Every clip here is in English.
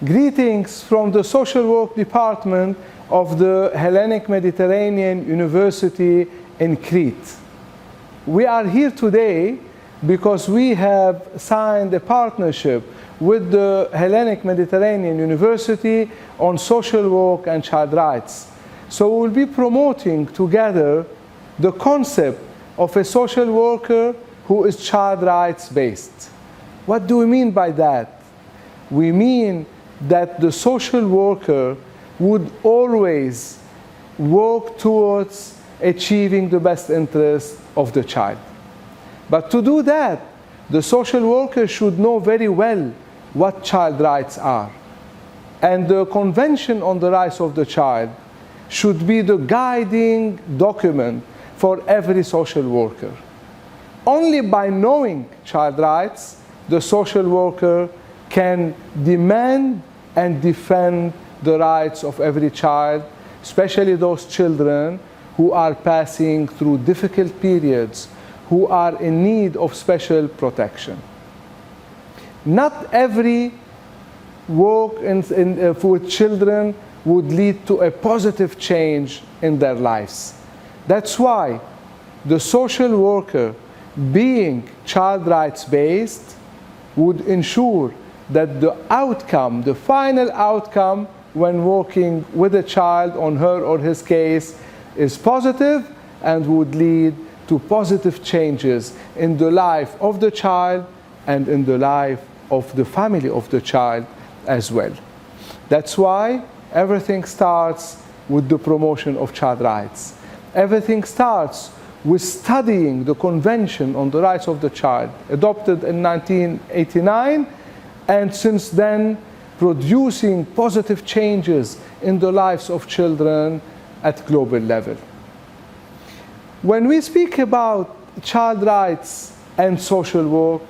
Greetings from the Social Work Department of the Hellenic Mediterranean University in Crete. We are here today because we have signed a partnership with the Hellenic Mediterranean University on social work and child rights. So we will be promoting together the concept of a social worker who is child rights based. What do we mean by that? We mean that the social worker would always work towards achieving the best interest of the child. But to do that, the social worker should know very well what child rights are. And the Convention on the Rights of the Child should be the guiding document for every social worker. Only by knowing child rights, the social worker can demand and defend the rights of every child, especially those children who are passing through difficult periods, who are in need of special protection. Not every work with children would lead to a positive change in their lives. That's why the social worker, being child rights based, would ensure that the outcome, the final outcome when working with a child on her or his case is positive and would lead to positive changes in the life of the child and in the life of the family of the child as well. That's why everything starts with the promotion of child rights. Everything starts with studying the Convention on the Rights of the Child, adopted in 1989, and since then producing positive changes in the lives of children at global level. When we speak about child rights and social work,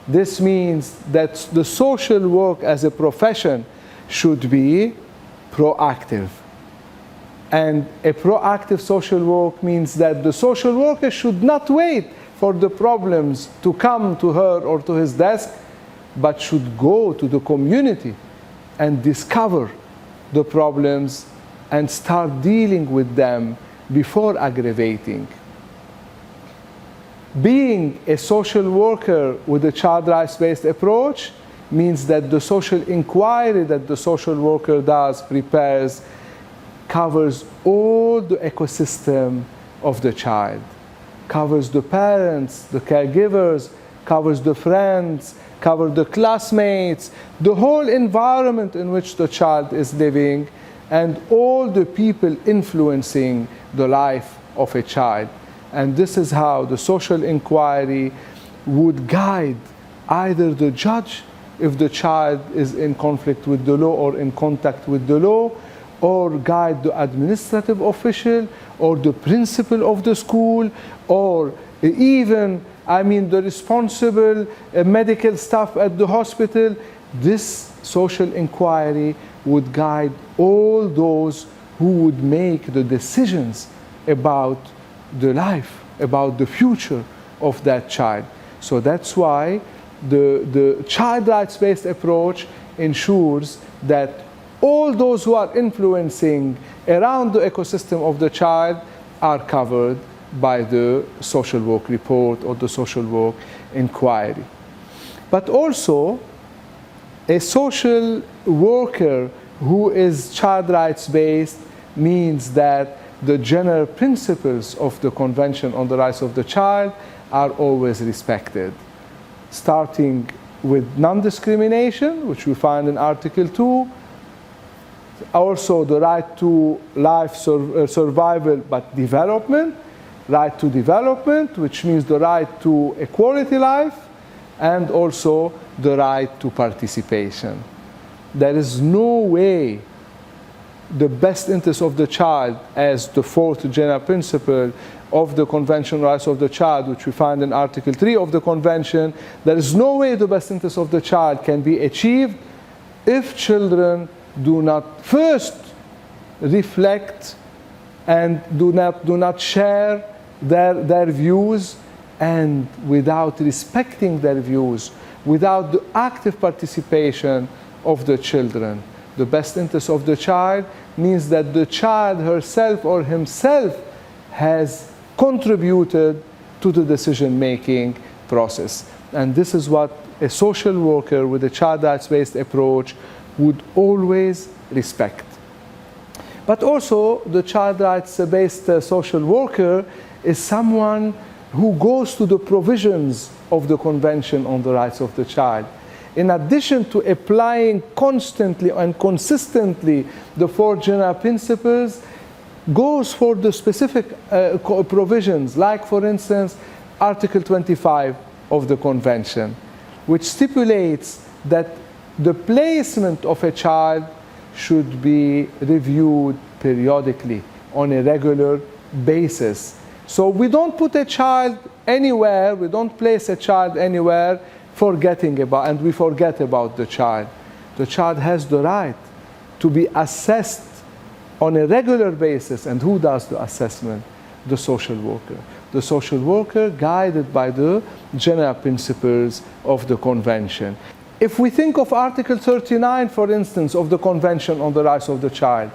this means that the social work as a profession should be proactive. And a proactive social work means that the social worker should not wait for the problems to come to her or to his desk, but should go to the community and discover the problems and start dealing with them before aggravating. Being a social worker with a child rights-based approach means that the social inquiry that the social worker does, prepares, covers all the ecosystem of the child, covers the parents, the caregivers, covers the friends, covers the classmates, the whole environment in which the child is living, and all the people influencing the life of a child. And this is how the social inquiry would guide either the judge if the child is in conflict with the law or in contact with the law, or guide the administrative official or the principal of the school, or even, the responsible medical staff at the hospital. This social inquiry would guide all those who would make the decisions about the life, about the future of that child. So that's why the child rights-based approach ensures that all those who are influencing around the ecosystem of the child are covered by the social work report or the social work inquiry. But also, a social worker who is child rights based means that the general principles of the Convention on the Rights of the Child are always respected, starting with non-discrimination, which we find in Article 2, also the right to life survival but development, right to development, which means the right to a quality life, and also the right to participation. There is no way the best interest of the child, as the fourth general principle of the Convention on the Rights of the Child, which we find in Article 3 of the Convention, there is no way the best interest of the child can be achieved if children do not first reflect and do not share their views, and without respecting their views, without the active participation of the children. The best interest of the child means that the child herself or himself has contributed to the decision-making process. And this is what a social worker with a child rights-based approach would always respect. But also, the child rights-based social worker is someone who goes to the provisions of the Convention on the Rights of the Child. In addition to applying constantly and consistently the four general principles, goes for the specific provisions, like, for instance, Article 25 of the Convention, which stipulates that the placement of a child should be reviewed periodically on a regular basis. So we don't put a child anywhere, we don't place a child anywhere and we forget about the child. The child has the right to be assessed on a regular basis. And who does the assessment? The social worker. The social worker, guided by the general principles of the Convention. If we think of Article 39, for instance, of the Convention on the Rights of the Child,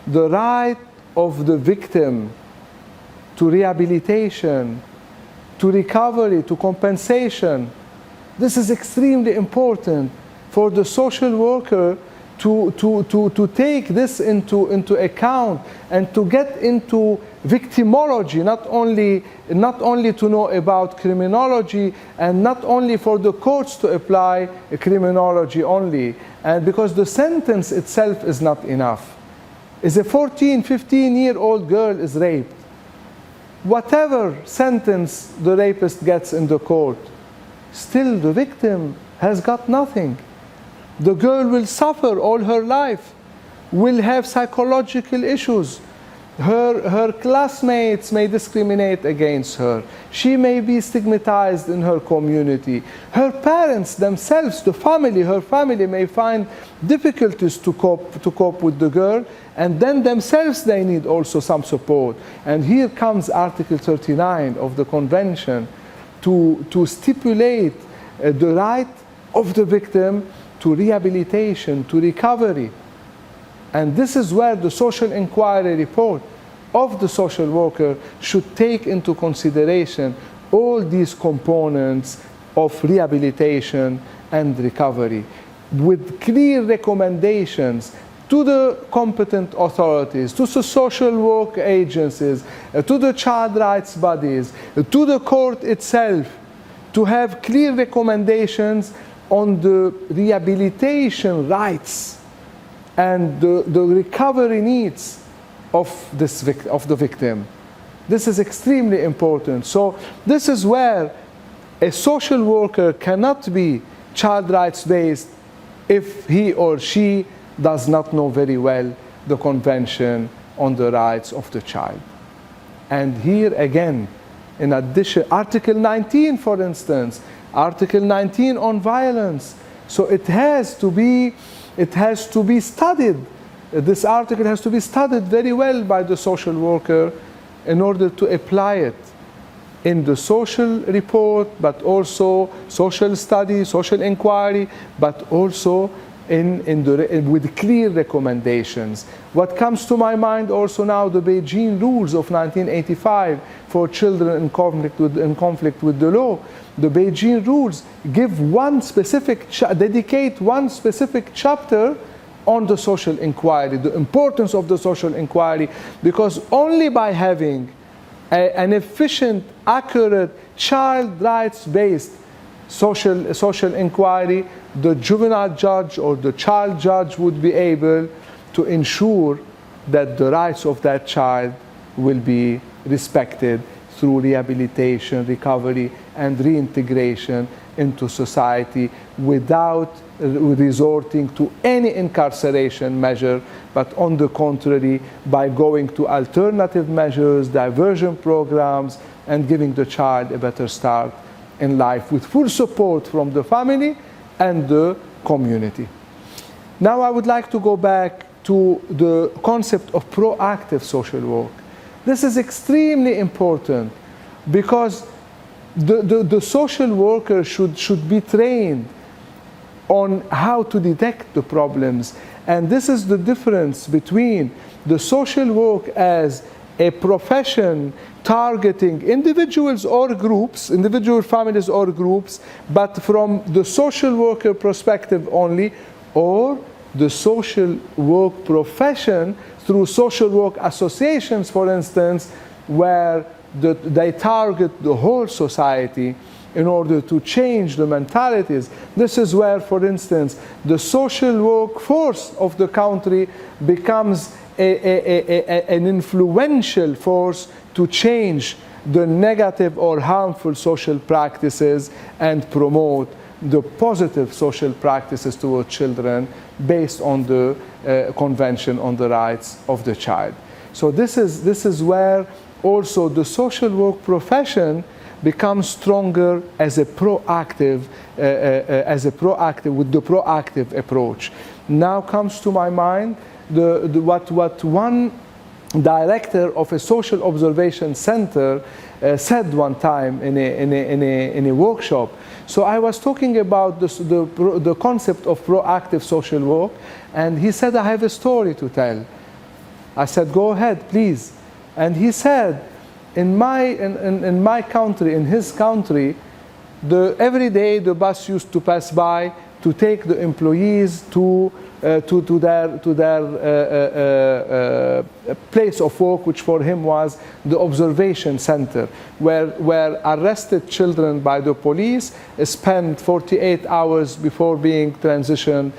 the right of the victim to rehabilitation, to recovery, to compensation, this is extremely important for the social worker to take this into account and to get into victimology, not only to know about criminology, and not only for the courts to apply criminology only, and because the sentence itself is not enough. If a 14, 15-year-old girl is raped, whatever sentence the rapist gets in the court, still the victim has got nothing. The girl will suffer all her life, will have psychological issues. Her classmates may discriminate against her. She may be stigmatized in her community. Her parents themselves, her family may find difficulties to cope with the girl, and then themselves they need also some support. And here comes Article 39 of the Convention to stipulate the right of the victim to rehabilitation, to recovery. And this is where the social inquiry report of the social worker should take into consideration all these components of rehabilitation and recovery, with clear recommendations to the competent authorities, to the social work agencies, to the child rights bodies, to the court itself, to have clear recommendations on the rehabilitation rights and the recovery needs of the victim. This is extremely important. So this is where a social worker cannot be child rights based if he or she does not know very well the Convention on the Rights of the Child. And here again, in addition, Article 19, for instance, Article 19 on violence. So it has to be studied. This article has to be studied very well by the social worker in order to apply it in the social report, but also social study, social inquiry, but also with clear recommendations. What comes to my mind also now, the Beijing Rules of 1985 for children in conflict with the law. The Beijing Rules give dedicate one specific chapter on the social inquiry, the importance of the social inquiry, because only by having an efficient, accurate, child rights-based social inquiry, the juvenile judge or the child judge would be able to ensure that the rights of that child will be respected through rehabilitation, recovery, and reintegration into society without resorting to any incarceration measure, but on the contrary, by going to alternative measures, diversion programs, and giving the child a better start in life with full support from the family and the community. Now I would like to go back to the concept of proactive social work. This is extremely important because the social worker should be trained on how to detect the problems. And this is the difference between the social work as a profession targeting individuals or groups, individual families or groups, but from the social worker perspective only, or the social work profession through social work associations, for instance, where they target the whole society in order to change the mentalities. This is where, for instance, the social workforce of the country becomes an influential force to change the negative or harmful social practices and promote the positive social practices toward children based on the Convention on the Rights of the Child. So this is where also the social work profession becomes stronger as a proactive, with the proactive approach. Now comes to my mind what one director of a social observation center said one time in a workshop. So I was talking about the concept of proactive social work, and he said, I have a story to tell. I said, go ahead, please. And he said, in my country, in his country, every day the bus used to pass by to take the employees to their place of work, which for him was the observation center, where arrested children by the police spend 48 hours before being transitioned,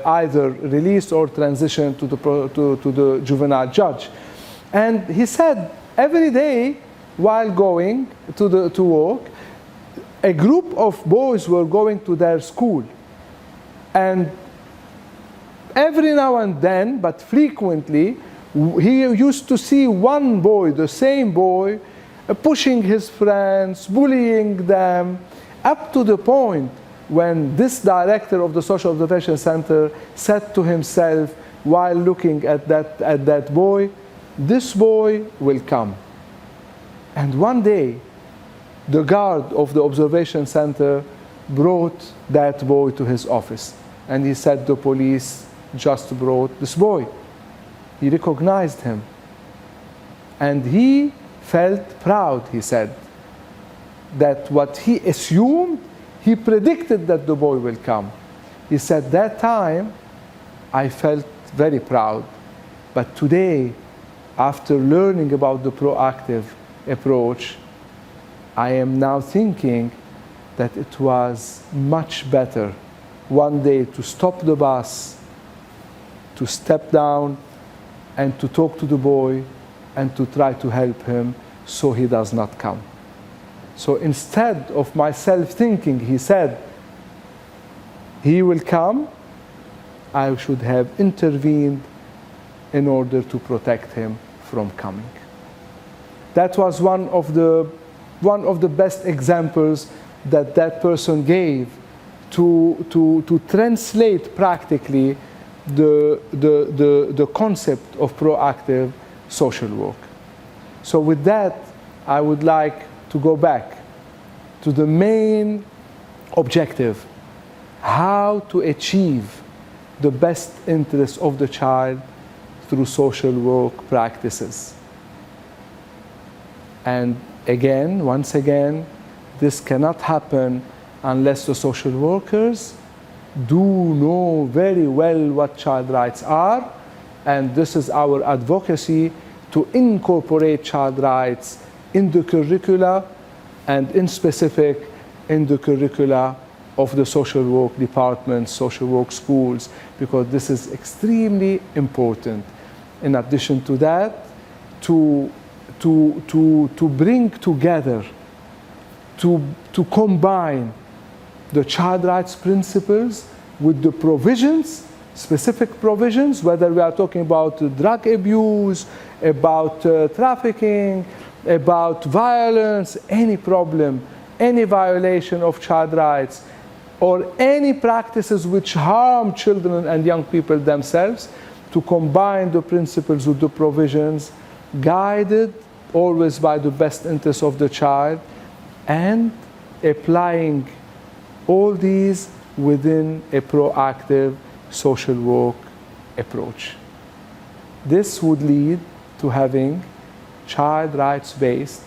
either released or transitioned to the juvenile judge. And he said, every day while going to work, a group of boys were going to their school, and every now and then, but frequently, he used to see one boy, the same boy, pushing his friends, bullying them, up to the point when this director of the Social Observation Center said to himself while looking at that boy, this boy will come. And one day, the guard of the observation center brought that boy to his office. And he said, the police just brought this boy. He recognized him. And he felt proud, he said, that what he assumed, he predicted that the boy will come. He said, that time, I felt very proud. But today, after learning about the proactive approach, I am now thinking that it was much better one day to stop the bus, to step down and to talk to the boy and to try to help him so he does not come. So instead of myself thinking, he said, he will come, I should have intervened in order to protect him from coming. That was one of the best examples that person gave to translate practically the concept of proactive social work. So with that, I would like to go back to the main objective, how to achieve the best interest of the child through social work practices. And again, once again, this cannot happen unless the social workers do know very well what child rights are, and this is our advocacy to incorporate child rights in the curricula, and in specific in the curricula of the social work departments, social work schools, because this is extremely important. In addition to that, to bring together, to combine the child rights principles with the provisions, specific provisions, whether we are talking about drug abuse, about trafficking, about violence, any problem, any violation of child rights, or any practices which harm children and young people themselves, to combine the principles with the provisions, guided always by the best interest of the child, and applying all these within a proactive social work approach. This would lead to having child rights-based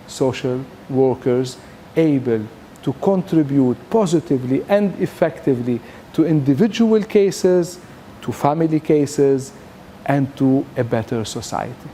social workers able to contribute positively and effectively to individual cases, to family cases, and to a better society.